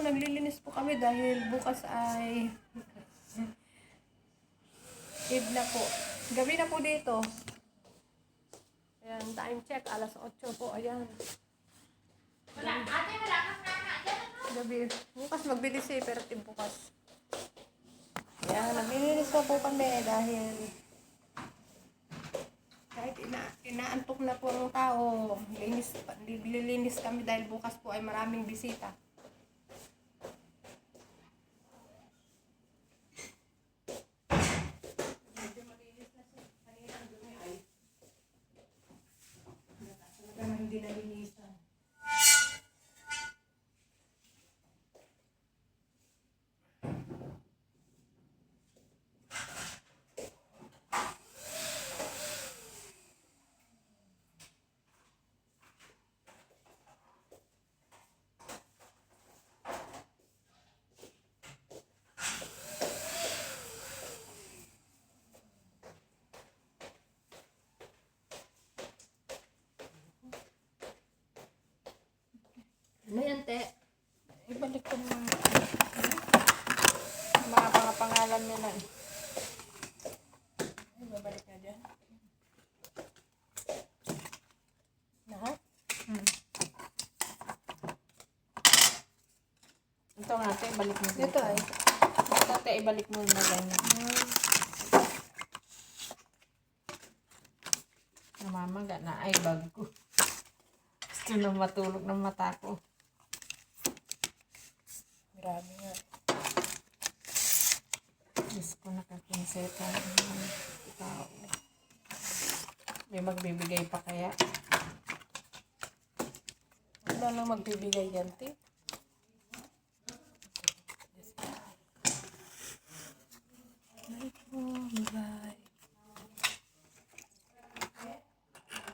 naglilinis po kami dahil bukas ay Eve na po. Gabi na po dito. Ayan, time check. Alas 8 po. Ayan. Wala kang nana. Gabi. Bukas magbilis eh, pero bukas. Ayan, naglilinis na po kami dahil kahit inaantok na po ang tao, lilinis kami dahil bukas po ay maraming bisita. Medyo malinis na siya. Kanina ang dumi ay talaga hindi nalinisan. Ano yan, te? Ibalik ko mga pangalan nila eh. Ay, babalik na dyan. Lahat? Ito nga, te, ibalik mo. Ito ay. Ito, te, ibalik mo na ganyan. Namamaga na. Ay, bag ko. Gusto na matulog ng mata ko. Grabe nga. Diyos ko, nakapinseta ng tao. May magbibigay pa kaya? Wala lang magbibigay yan, te. Ay,